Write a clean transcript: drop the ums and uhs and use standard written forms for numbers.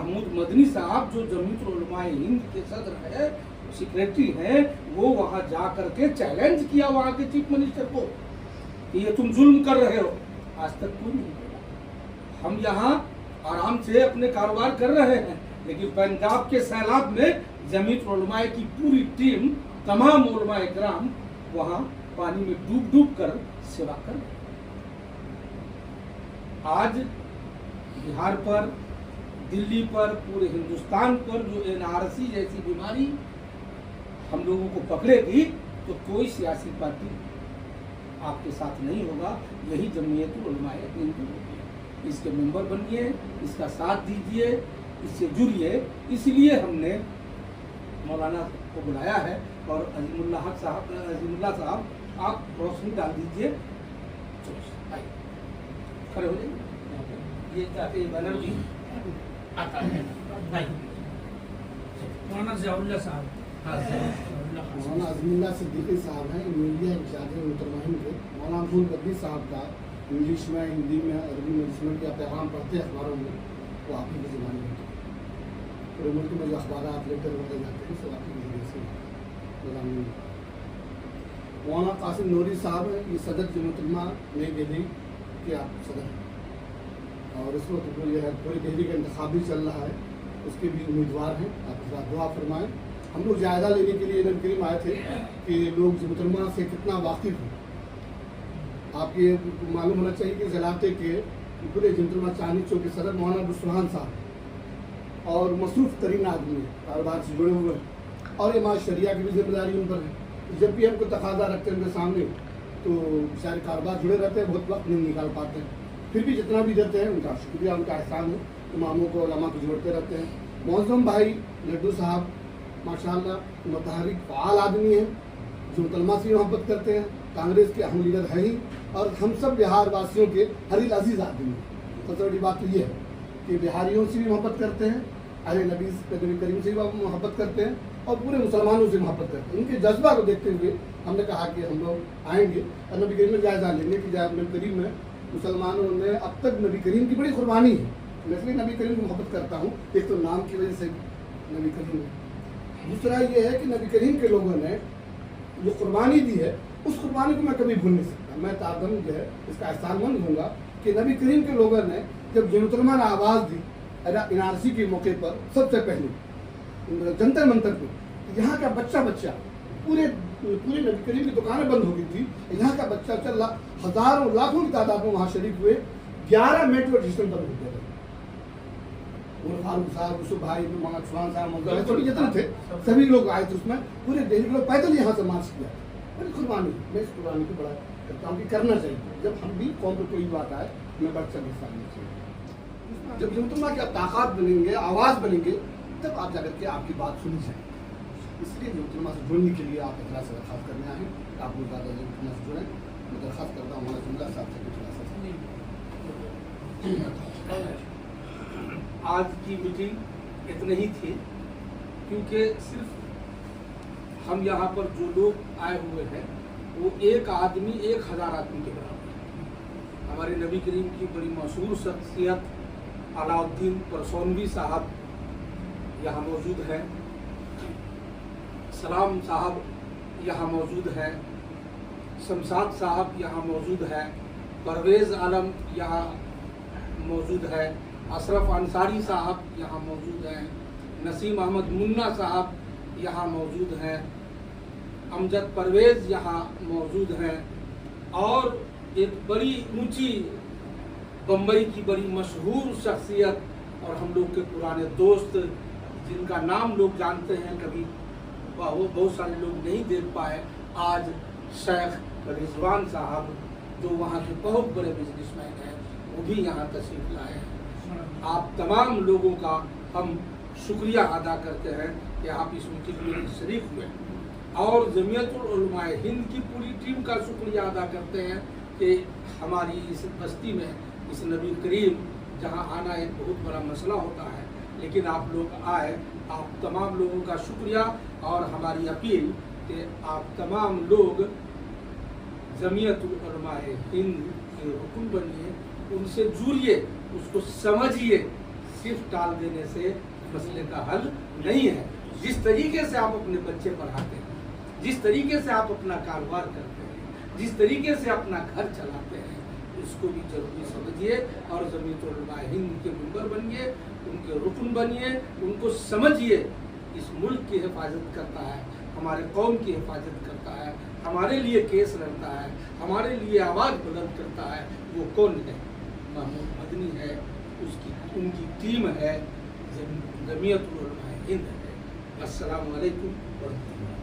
محمود مدنی صاحب جو جمعیت العلماء ہند کے صدر ہے، سیکریٹری ہیں، وہ وہاں جا کر کے چیلنج کیا وہاں کے چیف منسٹر کو کہ یہ تم ظلم کر رہے ہو. آج تک کوئی نہیں بولا. ہم یہاں آرام سے اپنے کاروبار کر رہے ہیں، لیکن پنجاب کے سیلاب میں جمعیت العلماء کی پوری ٹیم، تمام علماء کرام وہاں پانی میں ڈوب ڈوب کر سیوا کر رہے ہیں. آج بہار پر، دلی پر، پورے ہندوستان پر جو NRC جیسی بیماری ہم لوگوں کو پکڑے گی تو کوئی سیاسی پارٹی آپ کے ساتھ نہیں ہوگا. یہی جمعیت العلماء ہند ہوگی. اس کے ممبر بنیے، اس کا ساتھ دیجیے، اس سے جڑیے. اس لیے ہم نے مولانا کو بلایا ہے. اور عظیم اللہ صاحب آپ روشنی ڈال دیجیے. کھڑے ہو جائیے. یہ چاہتے ہیں بینر بھی آتا ہے. مولانا ضیاء اللہ صاحب، مولانا عظیم اللہ صدیقی صاحب ہیں، میڈیا انچارج محترمین کے. مولانا عبدال قدیر صاحب کا انگلش میں، ہندی میں، عربی میں جس میں کیا پیغام پڑھتے ہیں اخباروں میں، وہ آپ ہی کی زبان میں ہوتے ہیں. پورے ملک میں جو اخبارات لیٹر وغیرہ جاتے ہیں سب آپ کے ذریعے سے مضامین. مولانا قاسم نوری صاحب ہیں، یہ صدر جمعیت العلماء نئی دہلی کے آپ صدر ہیں. اور اس وقت جو ہے پوری دہلی کا انتخاب بھی چل رہا ہے، اس کے بھی امیدوار ہیں. آپ حضرات دعا فرمائیں. ہم لوگ جائزہ لینے کے لیے نبی کریم آئے تھے کہ لوگ جمعیت العلماء سے کتنا واقف ہیں. آپ یہ معلوم ہونا چاہیے کہ ضلعے کے پورے جمعیت العلماء چاندنی چوک کے صدر مولانا عبدالسبحان صاحب اور مصروف ترین آدمی ہیں، کاروبار سے جڑے ہوئے ہیں. اور امام شریعہ کی بھی ذمہ داری ان پر ہے. جب بھی ہم کو تقاضا رکھتے ہیں ان کے سامنے تو سارے کاروبار جڑے رہتے ہیں، بہت وقت نہیں نکال پاتے ہیں. پھر بھی جتنا بھی دیتے ہیں ان کا شکریہ، ان کا احسان ہے. اماموں کو، علماء کو جوڑتے رہتے ہیں. معظم بھائی لڈو صاحب ماشاء اللہ متحرک فعال آدمی ہیں، جمعیت العلماء سے محبت کرتے ہیں، کانگریس کے اہم لیڈر ہیں ہی، اور ہم سب بہار واسیوں کے ہر عزیز آدمی ہیں. سب سے بڑی بات تو یہ ہے کہ بہاریوں سے بھی محبت کرتے ہیں، اہل نبی کریم سے بھی محبت کرتے ہیں، اور پورے مسلمانوں سے محبت کرتے ہیں. ان کے جذبہ کو دیکھتے ہوئے ہم نے کہا کہ ہم لوگ آئیں گے اور نبی کریم میں جائزہ لیں گے کہ نبی کریم میں مسلمانوں نے اب تک نبی کریم کی بڑی قربانی ہے. میں اس لیے نبی کریم کو محبت کرتا ہوں، ایک تو نام کی وجہ سے نبی کریم ہے، دوسرا یہ ہے کہ نبی کریم کے لوگوں نے جو قربانی دی ہے اس قربانی کو میں کبھی بھول نہیں سکتا. میں تعدم جو ہے اس کا احسان مند ہوں گا کہ نبی کریم کے لوگوں نے جب جمعیت العلماء نے آواز دی NRC کے موقع پر، سب سے پہلے جنتر منتر پہ یہاں کا بچہ پورے نبی کریم کی دکانیں بند ہو گئی تھی، یہاں کا بچہ ہزاروں لاکھوں کی تعداد میں وہاں شریک ہوئے. 11 میٹرو اسٹیشن بند ہو گئے. فاروق صاحب، یوسف بھائی، محمد سبحان صاحب، سبھی جتنے تھے سبھی لوگ آئے تھے. اس میں پورے دہلی کے لوگ پیدل یہاں سے مارچ کیا. بڑی قربانی. میں اس قربانی کو بڑا کرتا ہوں کہ کرنا چاہیے. جب ہم بھی قوم پہ کوئی بات آئے ہمیں بڑھ چڑھ حصہ لینا چاہیے. جب جمعیت العلماء کی آپ طاقت بنیں گے، آواز بنیں گے، تب آپ جا کر کے آپ کی بات سنی جائے. اس لیے جمعیت العلماء سے جڑنے کے لیے آپ اجلاس سے درخواست کرنے آئے ہیں. آپ کو زیادہ جمعیت العلماء سے جڑیں. میں درخواست کرتا ہوں ہمارے جملہ صاحب سے کچھ آج کی میٹنگ اتنی ہی تھی، کیونکہ صرف ہم یہاں پر جو لوگ آئے ہوئے ہیں وہ ایک آدمی 1000 آدمی کے برابر ہے. ہمارے نبی کریم کی بڑی مشہور شخصیت علاء الدین پرسونوی صاحب یہاں موجود ہیں، سلام صاحب یہاں موجود ہیں، شمشاد صاحب یہاں موجود ہے، پرویز عالم یہاں موجود ہے، اشرف انصاری صاحب یہاں موجود ہیں، نسیم احمد منا صاحب یہاں موجود ہیں، امجد پرویز یہاں موجود ہیں، اور ایک بڑی اونچی بمبئی کی بڑی مشہور شخصیت اور ہم لوگ کے پرانے دوست جن کا نام لوگ جانتے ہیں، کبھی وہ بہت سارے لوگ نہیں دیکھ پائے. آج شیخ رضوان صاحب جو وہاں کے بہت بڑے بزنس مین ہیں وہ بھی یہاں تشریف لائے ہیں. آپ تمام لوگوں کا ہم شکریہ ادا کرتے ہیں کہ آپ اس میٹنگ میں شریک ہوئے، اور جمعیت العلماء ہند کی پوری ٹیم کا شکریہ ادا کرتے ہیں کہ ہماری اس بستی میں اس نبی کریم جہاں آنا ایک بہت بڑا مسئلہ ہوتا ہے، لیکن آپ لوگ آئے. آپ تمام لوگوں کا شکریہ، اور ہماری اپیل کہ آپ تمام لوگ جمعیت العلماء ہند کے رکن بنیے، ان سے جڑیے، اس کو سمجھیے، صرف ٹال دینے سے مسئلے کا حل نہیں ہے. جس طریقے سے آپ اپنے بچے پڑھاتے ہیں, جس طریقے سے آپ اپنا کاروبار کرتے ہیں, جس طریقے سے اپنا گھر چلاتے ہیں, اس کو بھی ضروری سمجھیے اور جمعیت علماء ہند کے ممبر بنیے, ان کے رکن بنیے, ان کو سمجھیے. اس ملک کی حفاظت کرتا ہے, ہمارے قوم کی حفاظت کرتا ہے, ہمارے لیے کیس لڑتا ہے, ہمارے لیے آواز بلند کرتا ہے. وہ کون ہے؟ محمود مدنی ہے, ان کی ٹیم ہے, جمعیت علماء ہند ہے. السلام علیکم ورحمۃ اللہ.